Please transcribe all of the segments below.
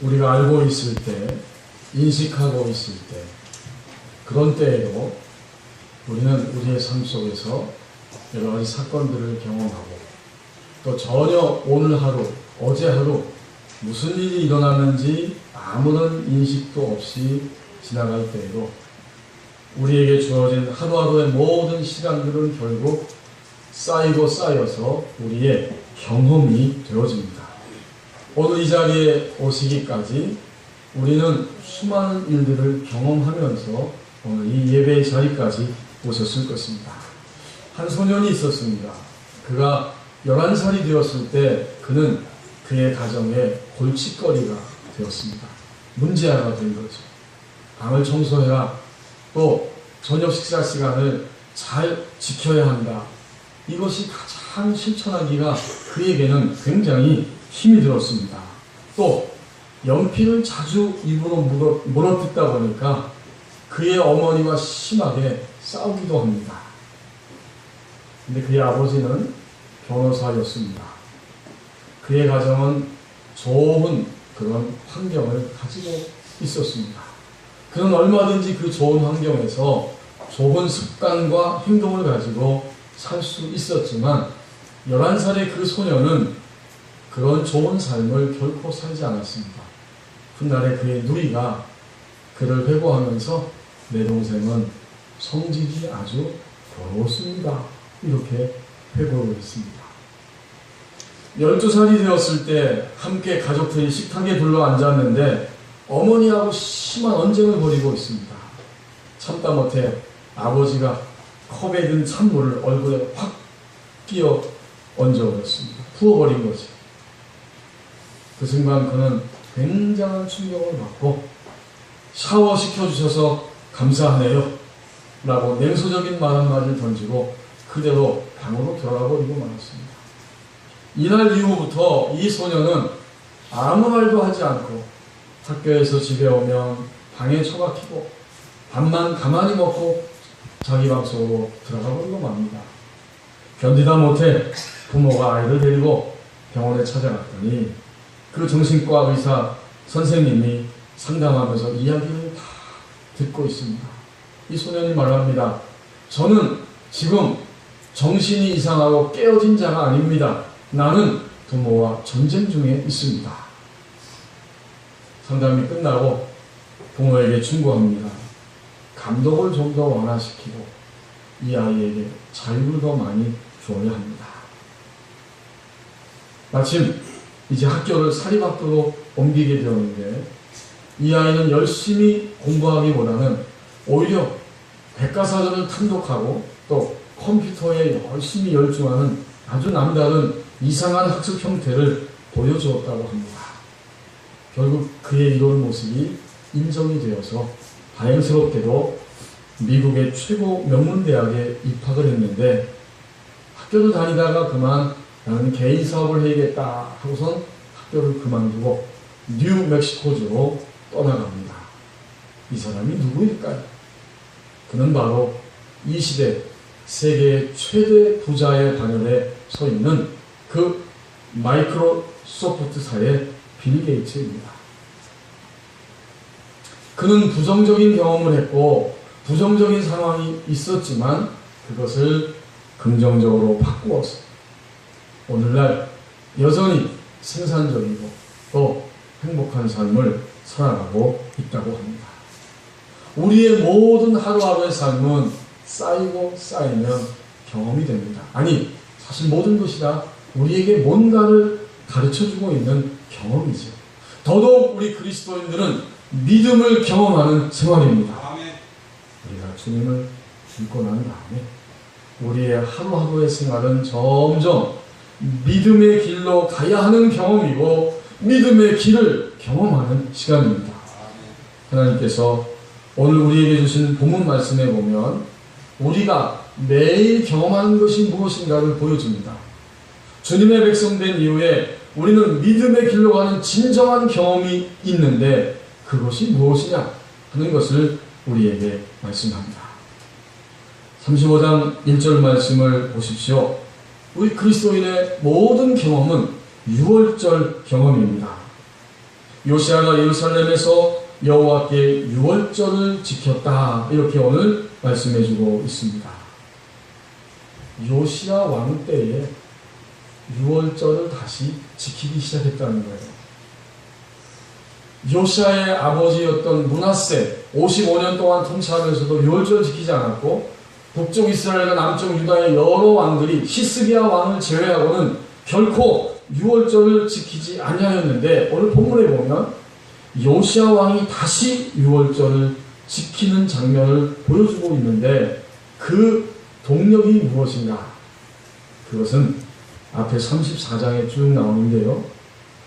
우리가 알고 있을 때, 인식하고 있을 때, 그런 때에도 우리는 우리의 삶 속에서 여러 가지 사건들을 경험하고 또 전혀 오늘 하루, 어제 하루 무슨 일이 일어났는지 아무런 인식도 없이 지나갈 때에도 우리에게 주어진 하루하루의 모든 시간들은 결국 쌓이고 쌓여서 우리의 경험이 되어집니다. 오늘 이 자리에 오시기까지 우리는 수많은 일들을 경험하면서 오늘 이 예배의 자리까지 오셨을 것입니다. 한 소년이 있었습니다. 그가 11살이 되었을 때 그는 그의 가정에 골칫거리가 되었습니다. 문제아가 된 거죠. 방을 청소해라. 또 저녁 식사 시간을 잘 지켜야 한다. 이것이 가장 실천하기가 그에게는 굉장히 힘이 들었습니다. 또 연필을 자주 입으로 물어뜯다 보니까 그의 어머니와 심하게 싸우기도 합니다. 근데 그의 아버지는 변호사였습니다. 그의 가정은 좋은 그런 환경을 가지고 있었습니다. 그는 얼마든지 그 좋은 환경에서 좋은 습관과 행동을 가지고 살 수 있었지만 11살의 그 소년은 그런 좋은 삶을 결코 살지 않았습니다. 훗날에 그의 누이가 그를 회고하면서 내 동생은 성질이 아주 더럽습니다. 이렇게 회고를 했습니다. 12살이 되었을 때 함께 가족들이 식탁에 둘러 앉았는데 어머니하고 심한 언쟁을 벌이고 있습니다. 참다 못해 아버지가 컵에 든 찬물을 얼굴에 확 끼어 얹어버렸습니다. 부어버린 거지. 그 순간 그는 굉장한 충격을 받고 샤워시켜주셔서 감사하네요 라고 냉소적인 말 한마디를 던지고 그대로 방으로 돌아가버리고 말았습니다. 이날 이후부터 이 소년은 아무 말도 하지 않고 학교에서 집에 오면 방에 처박히고 밥만 가만히 먹고 자기 방 속으로 들어가 버리고 맙니다. 견디다 못해 부모가 아이를 데리고 병원에 찾아갔더니 그 정신과 의사 선생님이 상담하면서 이야기를 다 듣고 있습니다. 이 소년이 말합니다. 저는 지금 정신이 이상하고 깨어진 자가 아닙니다. 나는 부모와 전쟁 중에 있습니다. 상담이 끝나고 부모에게 충고합니다. 감독을 좀 더 완화시키고 이 아이에게 자유를 더 많이 주어야 합니다. 마침 이제 학교를 사립학교로 옮기게 되었는데 이 아이는 열심히 공부하기보다는 오히려 백과사전을 탐독하고 또 컴퓨터에 열심히 열중하는 아주 남다른 이상한 학습 형태를 보여주었다고 합니다. 결국 그의 이런 모습이 인정이 되어서 다행스럽게도 미국의 최고 명문대학에 입학을 했는데 학교를 다니다가 그만 나는 개인 사업을 해야겠다 하고선 학교를 그만두고 뉴멕시코주로 떠나갑니다. 이 사람이 누구일까요? 그는 바로 이 시대 세계의 최대 부자의 반열에 서 있는 그 마이크로소프트사의 빌 게이츠입니다. 그는 부정적인 경험을 했고 부정적인 상황이 있었지만 그것을 긍정적으로 바꾸어서 오늘날 여전히 생산적이고 또 행복한 삶을 살아가고 있다고 합니다. 우리의 모든 하루하루의 삶은 쌓이고 쌓이면 경험이 됩니다. 아니, 사실 모든 것이 다 우리에게 뭔가를 가르쳐주고 있는 경험이죠. 더더욱 우리 그리스도인들은 믿음을 경험하는 생활입니다. 우리가 주님을 믿고 난 다음에 우리의 하루하루의 생활은 점점 믿음의 길로 가야 하는 경험이고 믿음의 길을 경험하는 시간입니다. 하나님께서 오늘 우리에게 주신 본문 말씀에 보면 우리가 매일 경험하는 것이 무엇인가를 보여줍니다. 주님의 백성 된 이후에 우리는 믿음의 길로 가는 진정한 경험이 있는데 그것이 무엇이냐 하는 것을 우리에게 말씀합니다. 35장 1절 말씀을 보십시오. 우리 그리스도인의 모든 경험은 유월절 경험입니다. 요시아가 예루살렘에서 여호와께 유월절을 지켰다. 이렇게 오늘 말씀해주고 있습니다. 요시아 왕 때에 유월절을 다시 지키기 시작했다는 거예요. 요시아의 아버지였던 므낫세 55년 동안 통치하면서도 유월절을 지키지 않았고, 북쪽 이스라엘과 남쪽 유다의 여러 왕들이 히스기야 왕을 제외하고는 결코 유월절을 지키지 아니하였는데, 오늘 본문에 보면 요시아 왕이 다시 유월절을 지키는 장면을 보여주고 있는데, 그 동력이 무엇인가? 그것은 앞에 34장에 쭉 나오는데요.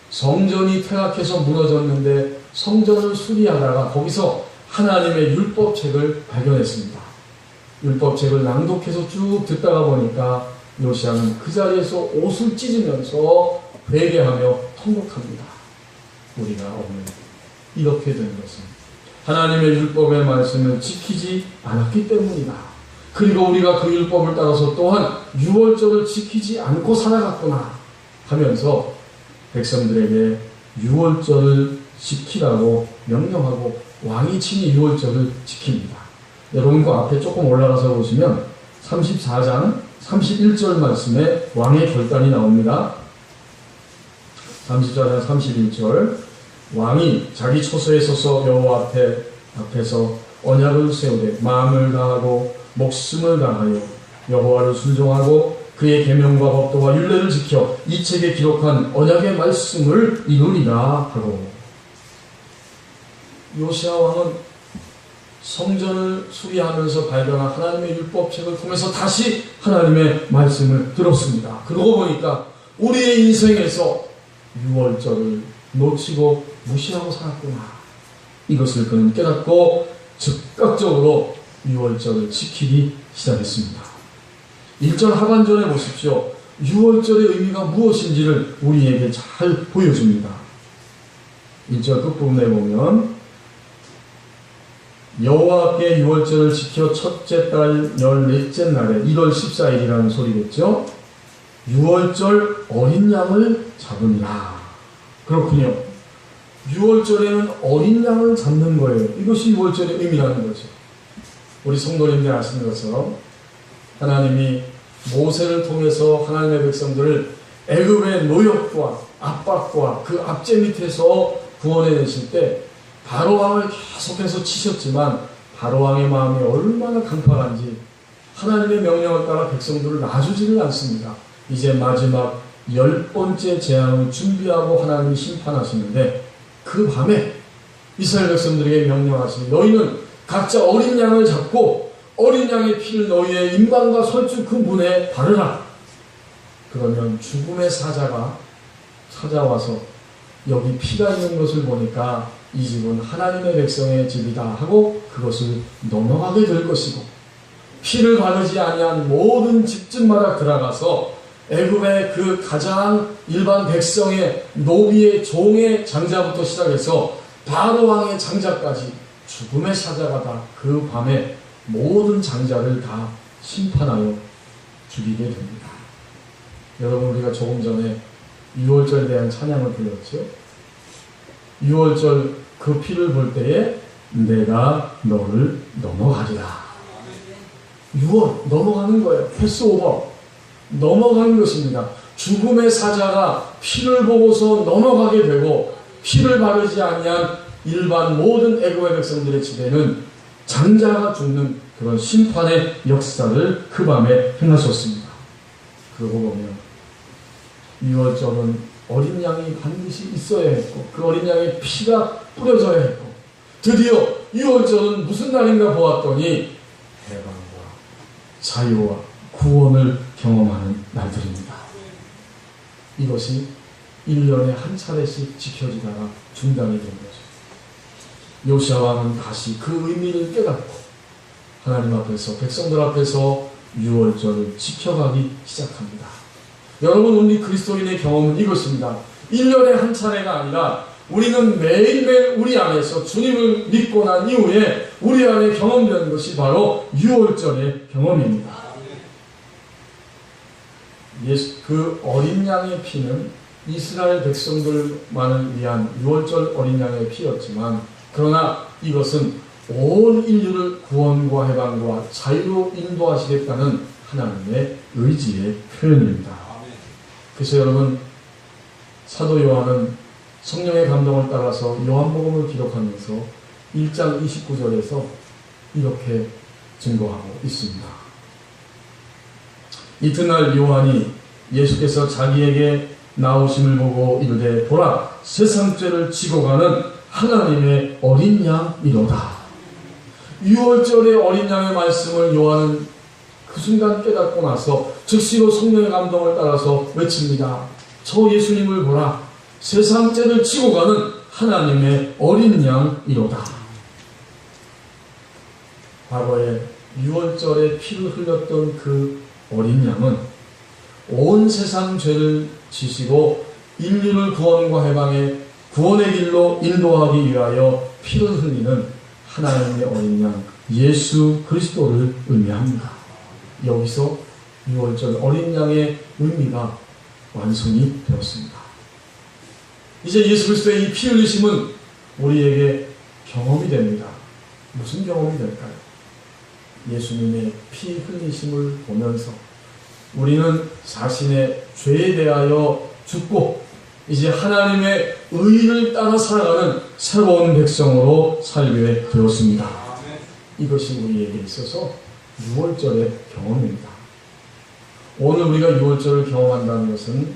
성전이 퇴락해서 무너졌는데 성전을 수리하다가 거기서 하나님의 율법책을 발견했습니다. 율법책을 낭독해서 쭉 듣다가 보니까 요시아는 그 자리에서 옷을 찢으면서 회개하며 통곡합니다. 우리가 오늘 이렇게 된 것은 하나님의 율법의 말씀을 지키지 않았기 때문이다. 그리고 우리가 그 율법을 따라서 또한 유월절을 지키지 않고 살아갔구나 하면서 백성들에게 유월절을 지키라고 명령하고 왕이 친히 유월절을 지킵니다. 여러분 그 앞에 조금 올라가서 보시면 34장 31절 말씀에 왕의 결단이 나옵니다. 34장 31절 왕이 자기 처소에 서서 여호와 앞에서 언약을 세우되 마음을 다하고 목숨을 다하여 여호와를 순종하고 그의 계명과 법도와 율례를 지켜 이 책에 기록한 언약의 말씀을 이루리라 하고, 요시아 왕은 성전을 수리하면서 발견한 하나님의 율법책을 통해서 다시 하나님의 말씀을 들었습니다. 그러고 보니까 우리의 인생에서 유월절을 놓치고 무시하고 살았구나. 이것을 그는 깨닫고 즉각적으로 유월절을 지키기 시작했습니다. 1절 하반절에 보십시오. 유월절의 의미가 무엇인지를 우리에게 잘 보여줍니다. 1절 끝부분에 보면 여호와께 유월절을 지켜 첫째 달 14째 날에 1월 14일이라는 소리겠죠. 유월절 어린 양을 잡으니라. 그렇군요. 유월절에는 어린 양을 잡는 거예요. 이것이 유월절의 의미라는 거죠. 우리 성도님들 아시는 것처럼 하나님이 모세를 통해서 하나님의 백성들을 애굽의 노역과 압박과 그 압제 밑에서 구원해내실 때 바로 왕을 계속해서 치셨지만 바로 왕의 마음이 얼마나 강팍한지 하나님의 명령을 따라 백성들을 놔주지를 않습니다. 이제 마지막 10번째 재앙을 준비하고 하나님이 심판하시는데, 그 밤에 이스라엘 백성들에게 명령하시니 너희는 각자 어린 양을 잡고 어린 양의 피를 너희의 임방과 설주 그 문에 바르라. 그러면 죽음의 사자가 찾아와서 여기 피가 있는 것을 보니까 이 집은 하나님의 백성의 집이다 하고 그것을 넘어가게 될 것이고, 피를 바르지 아니한 모든 집집마다 들어가서 애굽의 그 가장 일반 백성의 노비의 종의 장자부터 시작해서 바로 왕의 장자까지 죽음의 사자가 다 그 밤에 모든 장자를 다 심판하여 죽이게 됩니다. 여러분, 우리가 조금 전에 유월절에 대한 찬양을 불렀죠. 유월절 그 피를 볼 때에 내가 너를 넘어가리라. 유월 넘어가는 거예요. 패스오버 넘어가는 것입니다. 죽음의 사자가 피를 보고서 넘어가게 되고, 피를 바르지 아니한 일반 모든 애굽의 백성들의 집에는 장자가 죽는 그런 심판의 역사를 그 밤에 행하셨습니다. 그러고 보면 유월절은 어린 양이 반드시 있어야 했고 그 어린 양의 피가 뿌려져야 했고, 드디어 유월절은 무슨 날인가 보았더니 해방과 자유와 구원을 경험하는 날들입니다. 이것이 1년에 한 차례씩 지켜지다가 중단이 된 거죠. 요시아 왕은 다시 그 의미를 깨닫고 하나님 앞에서, 백성들 앞에서 유월절을 지켜가기 시작합니다. 여러분, 우리 그리스도인의 경험은 이것입니다. 1년에 한 차례가 아니라 우리는 매일매일 우리 안에서 주님을 믿고 난 이후에 우리 안에 경험되는 것이 바로 유월절의 경험입니다. 그 어린 양의 피는 이스라엘 백성들만을 위한 6월절 어린 양의 피였지만, 그러나 이것은 온 인류를 구원과 해방과 자유로 인도하시겠다는 하나님의 의지의 표현입니다. 그래서 여러분, 사도 요한은 성령의 감동을 따라서 요한복음을 기록하면서 1장 29절에서 이렇게 증거하고 있습니다. 이튿날 요한이 예수께서 자기에게 나오심을 보고 이르되 보라, 세상 죄를 지고 가는 하나님의 어린 양이로다. 6월절의 어린 양의 말씀을 요한은 그 순간 깨닫고 나서 즉시로 성령의 감동을 따라서 외칩니다. 저 예수님을 보라, 세상 죄를 지고 가는 하나님의 어린 양이로다. 과거에 6월절에 피를 흘렸던 그 어린 양은 온 세상 죄를 지시고 인류를 구원과 해방의 구원의 길로 인도하기 위하여 피를 흘리는 하나님의 어린 양 예수 그리스도를 의미합니다. 여기서 6월절 어린 양의 의미가 완성이 되었습니다. 이제 예수 그리스도의 이 피 흘리심은 우리에게 경험이 됩니다. 무슨 경험이 될까요? 예수님의 피 흘리심을 보면서 우리는 자신의 죄에 대하여 죽고 이제 하나님의 의를 따라 살아가는 새로운 백성으로 살게 되었습니다. 이것이 우리에게 있어서 6월절의 경험입니다. 오늘 우리가 6월절을 경험한다는 것은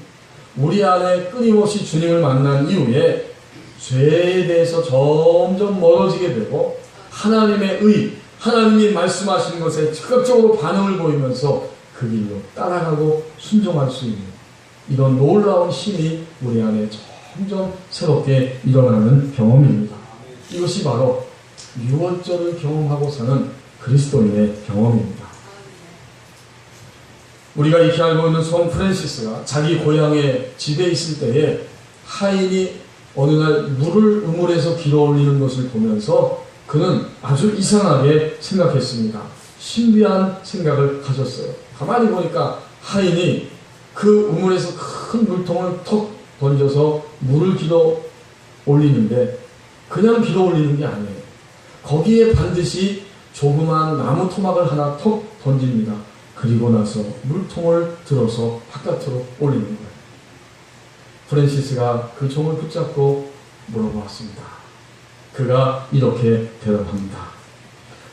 우리 안에 끊임없이 주님을 만난 이후에 죄에 대해서 점점 멀어지게 되고 하나님의 의, 하나님이 말씀하신 것에 즉각적으로 반응을 보이면서 그 길로 따라가고 순종할 수 있는 이런 놀라운 힘이 우리 안에 점점 새롭게 일어나는 경험입니다. 이것이 바로 6월절을 경험하고 사는 그리스도인의 경험입니다. 우리가 익히 알고 있는 성 프란시스가 자기 고향에 집에 있을 때에 하인이 어느 날 물을 우물에서 길어 올리는 것을 보면서 그는 아주 이상하게 생각했습니다. 신비한 생각을 가졌어요. 가만히 보니까 하인이 그 우물에서 큰 물통을 턱 던져서 물을 길어 올리는데 그냥 길어 올리는 게 아니에요. 거기에 반드시 조그만 나무 토막을 하나 턱 던집니다. 그리고 나서 물통을 들어서 바깥으로 올리는 거예요. 프란시스가 그 종을 붙잡고 물어보았습니다. 그가 이렇게 대답합니다.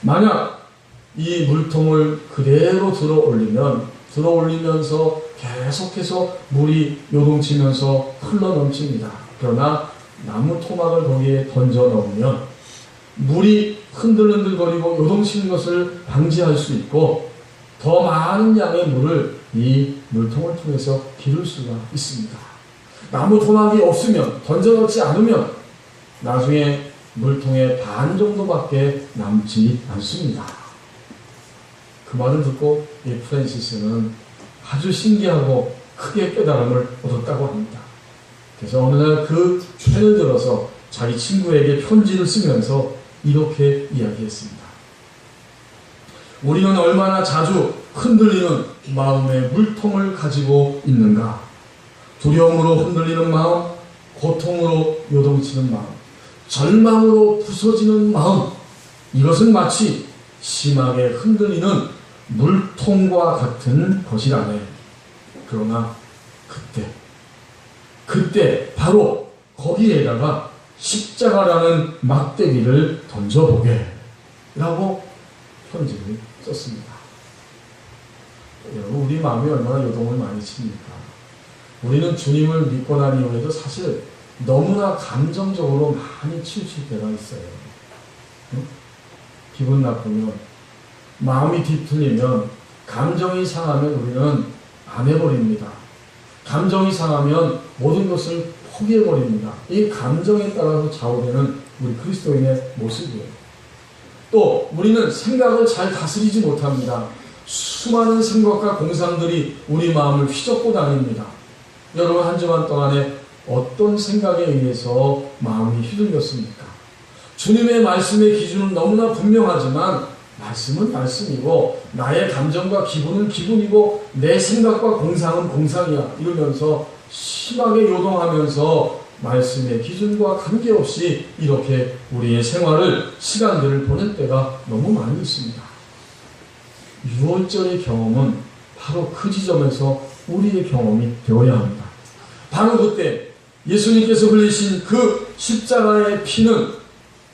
만약 이 물통을 그대로 들어 올리면서 계속해서 물이 요동치면서 흘러 넘칩니다. 그러나 나무 토막을 거기에 던져 넣으면 물이 흔들흔들거리고 요동치는 것을 방지할 수 있고 더 많은 양의 물을 이 물통을 통해서 기를 수가 있습니다. 나무 토막이 없으면, 던져 넣지 않으면 나중에 물통의 반 정도밖에 남지 않습니다. 그 말을 듣고 이 프란시스는 아주 신기하고 크게 깨달음을 얻었다고 합니다. 그래서 어느 날 그 펜을 들어서 자기 친구에게 편지를 쓰면서 이렇게 이야기했습니다. 우리는 얼마나 자주 흔들리는 마음의 물통을 가지고 있는가? 두려움으로 흔들리는 마음, 고통으로 요동치는 마음, 절망으로 부서지는 마음, 이것은 마치 심하게 흔들리는 물통과 같은 것이라네. 그러나 그때 바로 거기에다가 십자가라는 막대기를 던져보게 라고 편지를 썼습니다. 여러분, 우리 마음이 얼마나 요동을 많이 칩니까? 우리는 주님을 믿고 난 이후에도 사실 너무나 감정적으로 많이 치우칠 때가 있어요. 응? 기분 나쁘면, 마음이 뒤틀리면, 감정이 상하면 우리는 안 해버립니다. 감정이 상하면 모든 것을 포기해버립니다. 이 감정에 따라서 좌우되는 우리 그리스도인의 모습이에요. 또 우리는 생각을 잘 다스리지 못합니다. 수많은 생각과 공상들이 우리 마음을 휘젓고 다닙니다. 여러분, 한 주간 동안에 어떤 생각에 의해서 마음이 휘둘렸습니까? 주님의 말씀의 기준은 너무나 분명하지만 말씀은 말씀이고 나의 감정과 기분은 기분이고 내 생각과 공상은 공상이야 이러면서 심하게 요동하면서 말씀의 기준과 관계없이 이렇게 우리의 생활을, 시간들을 보낼 때가 너무 많이 있습니다. 유월절의 경험은 바로 그 지점에서 우리의 경험이 되어야 합니다. 바로 그때 예수님께서 흘리신 그 십자가의 피는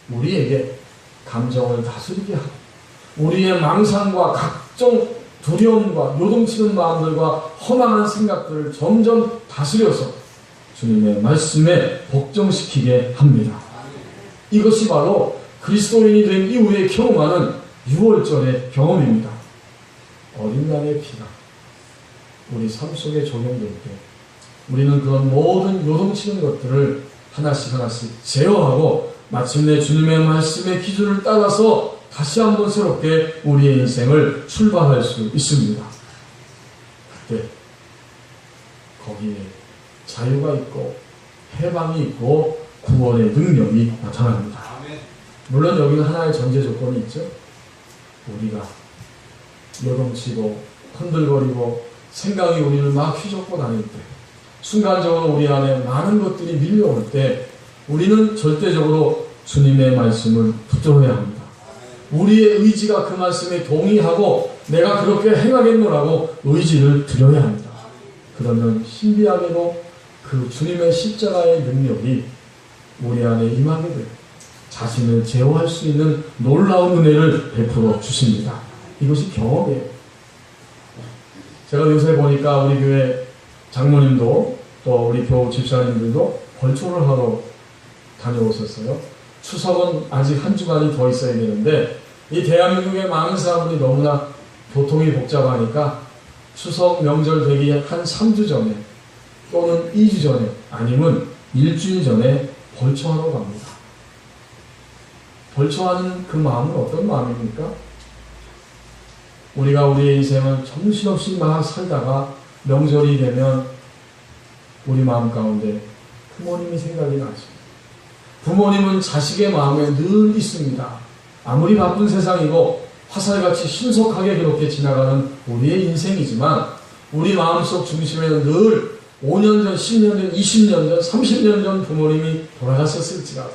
우리에게 감정을 다스리게 하고 우리의 망상과 각종 두려움과 요동치는 마음들과 허망한 생각들을 점점 다스려서 주님의 말씀에 복종시키게 합니다. 이것이 바로 그리스도인이 된 이후에 경험하는 유월절의 경험입니다. 어린 양의 피가 우리 삶 속에 적용될 때 우리는 그런 모든 요동치는 것들을 하나씩 하나씩 제어하고 마침내 주님의 말씀의 기준을 따라서 다시 한번 새롭게 우리의 인생을 출발할 수 있습니다. 그때 거기에 자유가 있고 해방이 있고 구원의 능력이 나타납니다. 물론 여기는 하나의 전제 조건이 있죠. 우리가 요동치고 흔들거리고 생각이 우리를 막 휘젓고 다닐 때, 순간적으로 우리 안에 많은 것들이 밀려올 때 우리는 절대적으로 주님의 말씀을 붙들어야 합니다. 우리의 의지가 그 말씀에 동의하고 내가 그렇게 행하겠노라고 의지를 드려야 합니다. 그러면 신비하게도 그 주님의 십자가의 능력이 우리 안에 임하게 되고 자신을 제어할 수 있는 놀라운 은혜를 베풀어 주십니다. 이것이 경험이에요. 제가 요새 보니까 우리 교회 장모님도 또 우리 교우 집사님들도 벌초를 하러 다녀오셨어요. 추석은 아직 한 주간이 더 있어야 되는데 이 대한민국의 많은 사람들이 너무나 교통이 복잡하니까 추석 명절 되기 한 3주 전에 또는 2주 전에 아니면 일주일 전에 벌초하러 갑니다. 벌초하는 그 마음은 어떤 마음입니까? 우리가 우리의 인생을 정신없이 막 살다가 명절이 되면 우리 마음 가운데 부모님이 생각이 나죠. 부모님은 자식의 마음에 늘 있습니다. 아무리 바쁜 세상이고 화살같이 신속하게 그렇게 지나가는 우리의 인생이지만 우리 마음속 중심에는 늘 5년 전, 10년 전, 20년 전, 30년 전 부모님이 돌아가셨을지라도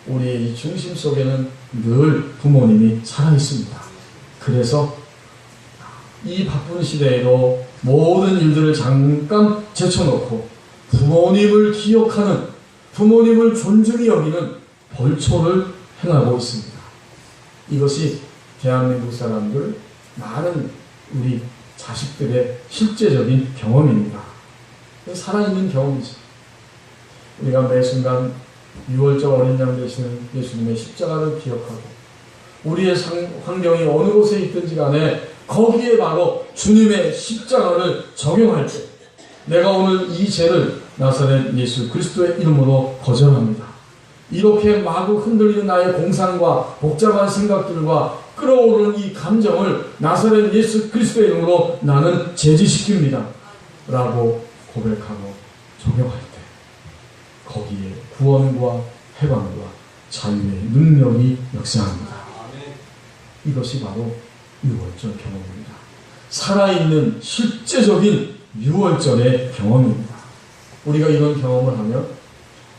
우리의 이 중심 속에는 늘 부모님이 살아있습니다. 그래서 이 바쁜 시대에도 모든 일들을 잠깐 제쳐놓고 부모님을 기억하는, 부모님을 존중히 여기는 벌초를 행하고 있습니다. 이것이 대한민국 사람들, 많은 우리 자식들의 실제적인 경험입니다. 살아있는 경험이지. 우리가 매 순간 6월절 어린 양 되시는 예수님의 십자가를 기억하고 우리의 환경이 어느 곳에 있든지 간에 거기에 바로 주님의 십자가를 적용할 때 내가 오늘 이 죄를 나사렛 예수 그리스도의 이름으로 거절합니다. 이렇게 마구 흔들리는 나의 공상과 복잡한 생각들과 끌어오르는 이 감정을 나사렛 예수 그리스도의 이름으로 나는 제지시킵니다. 라고 고백하고 적용할 때 거기에 구원과 해방과 자유의 능력이 역사합니다. 이것이 바로 유월절 경험입니다. 살아있는 실제적인 유월절의 경험입니다. 우리가 이런 경험을 하면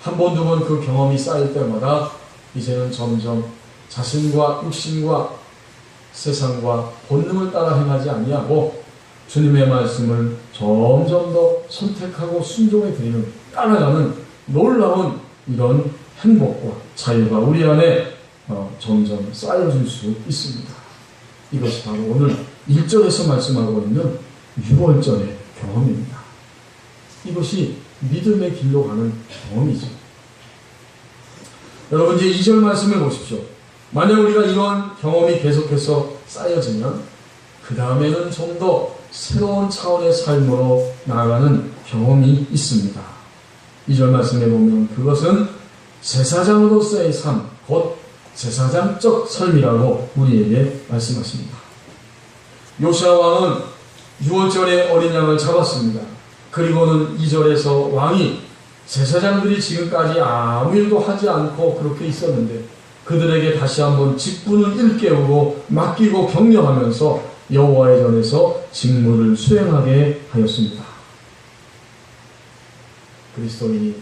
한 번, 두 번 그 경험이 쌓일 때마다 이제는 점점 자신과 육신과 세상과 본능을 따라 행하지 아니하고 주님의 말씀을 점점 더 선택하고 순종해 드리는, 따라가는 놀라운 이런 행복과 자유가 우리 안에 점점 쌓여질 수 있습니다. 이것이 바로 오늘 1절에서 말씀하고 있는 유월절의 경험입니다. 이것이 믿음의 길로 가는 경험이죠. 여러분 이제 2절 말씀을 보십시오. 만약 우리가 이러한 경험이 계속해서 쌓여지면 그 다음에는 좀 더 새로운 차원의 삶으로 나아가는 경험이 있습니다. 2절 말씀에 보면 그것은 제사장으로서의 삶, 곧 제사장적 삶이라고 우리에게 말씀하십니다. 요시야 왕은 6월절에 어린 양을 잡았습니다. 그리고는 2절에서 왕이 제사장들이 지금까지 아무 일도 하지 않고 그렇게 있었는데 그들에게 다시 한번 직분을 일깨우고 맡기고 격려하면서 여호와의 전에서 직무를 수행하게 하였습니다. 그리스도인이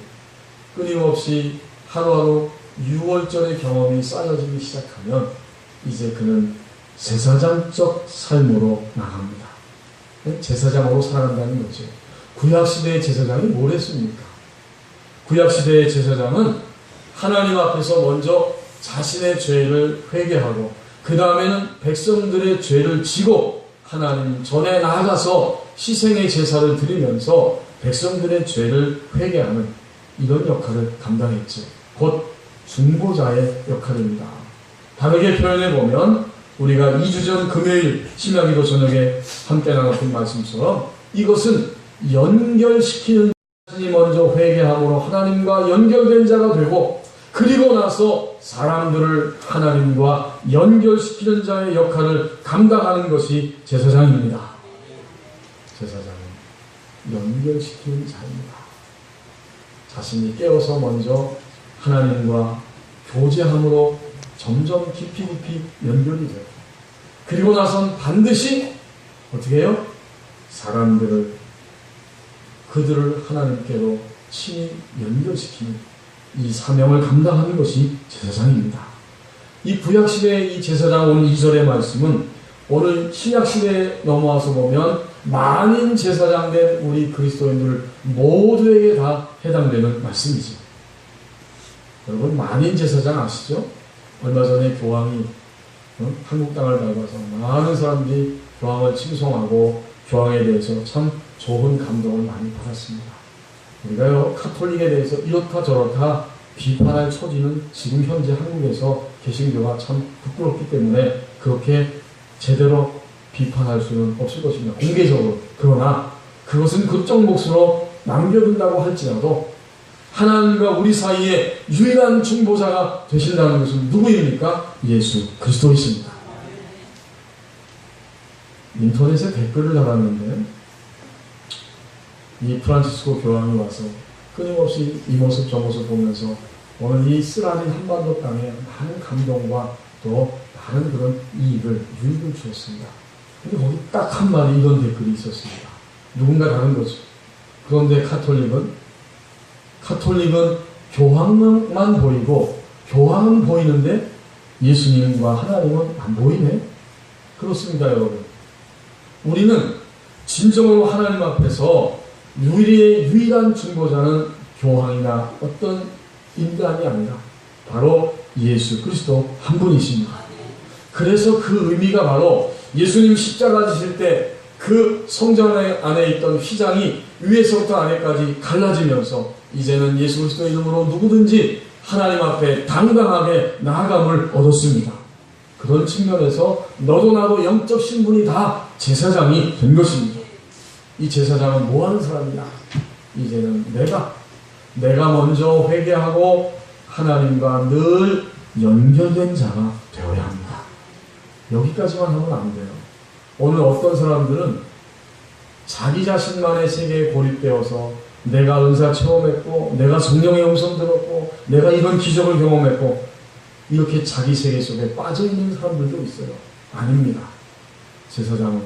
끊임없이 하루하루 유월절의 경험이 쌓여지기 시작하면 이제 그는 제사장적 삶으로 나갑니다. 제사장으로 살아간다는 거죠. 구약시대의 제사장이 뭘 했습니까? 구약시대의 제사장은 하나님 앞에서 먼저 자신의 죄를 회개하고 그 다음에는 백성들의 죄를 지고 하나님 전에 나아가서 희생의 제사를 드리면서 백성들의 죄를 회개하는 이런 역할을 감당했죠. 곧 중보자의 역할입니다. 다르게 표현해보면 우리가 2주 전 금요일 심야기도 저녁에 함께 나눴던 말씀처럼 이것은 연결시키는 자신이 먼저 회개함으로 하나님과 연결된 자가 되고 그리고 나서 사람들을 하나님과 연결시키는 자의 역할을 감당하는 것이 제사장입니다. 제사장은 연결시키는 자입니다. 자신이 깨어서 먼저 하나님과 교제함으로 점점 깊이 연결이 돼요. 그리고 나선 반드시 어떻게 해요? 그들을 하나님께로 친히 연결시키는 이 사명을 감당하는 것이 제사장입니다. 이 구약시대의 이 제사장 오늘 2절의 말씀은 오늘 신약시대에 넘어와서 보면 만인 제사장된 우리 그리스도인들 모두에게 다 해당되는 말씀이죠. 여러분 만인 제사장 아시죠? 얼마 전에 교황이 한국 땅을 밟아서 많은 사람들이 교황을 칭송하고 교황에 대해서 참 좋은 감동을 많이 받았습니다. 우리가 카톨릭에 대해서 이렇다 저렇다 비판할 처지는 지금 현재 한국에서 개신교가 참 부끄럽기 때문에 그렇게 제대로 비판할 수는 없을 것입니다. 공개적으로. 그러나 그것은 극적 몫으로 남겨둔다고 할지라도 하나님과 우리 사이에 유일한 중보자가 되신다는 것은 누구입니까? 예수 그리스도이십니다. 인터넷에 댓글을 달았는데 이 프란치스코 교황이 와서 끊임없이 이 모습 저 모습 보면서 오늘 이 쓰라린 한반도 땅에 많은 감동과 또 많은 그런 유익을 주었습니다. 근데 거기 딱 한마디 이런 댓글이 있었습니다. 누군가 다른 거죠. 그런데 카톨릭은 교황만 보이고 교황은 보이는데 예수님과 하나님은 안 보이네? 그렇습니다, 여러분. 우리는 진정으로 하나님 앞에서 유일한 중보자는 교황이나 어떤 인간이 아니라 바로 예수 그리스도 한 분이십니다. 그래서 그 의미가 바로 예수님 십자가 지실 때 그 성전 안에 있던 휘장이 위에서부터 아래까지 갈라지면서 이제는 예수 그리스도 이름으로 누구든지 하나님 앞에 당당하게 나아감을 얻었습니다. 그런 측면에서 너도 나도 영적 신분이 다 제사장이 된 것입니다. 이 제사장은 뭐하는 사람이냐? 이제는 내가 먼저 회개하고 하나님과 늘 연결된 자가 되어야 합니다. 여기까지만 하면 안 돼요. 오늘 어떤 사람들은 자기 자신만의 세계에 고립되어서 내가 은사 체험했고 내가 성령의 음성 들었고 내가 이런 기적을 경험했고 이렇게 자기 세계 속에 빠져있는 사람들도 있어요. 아닙니다. 제사장은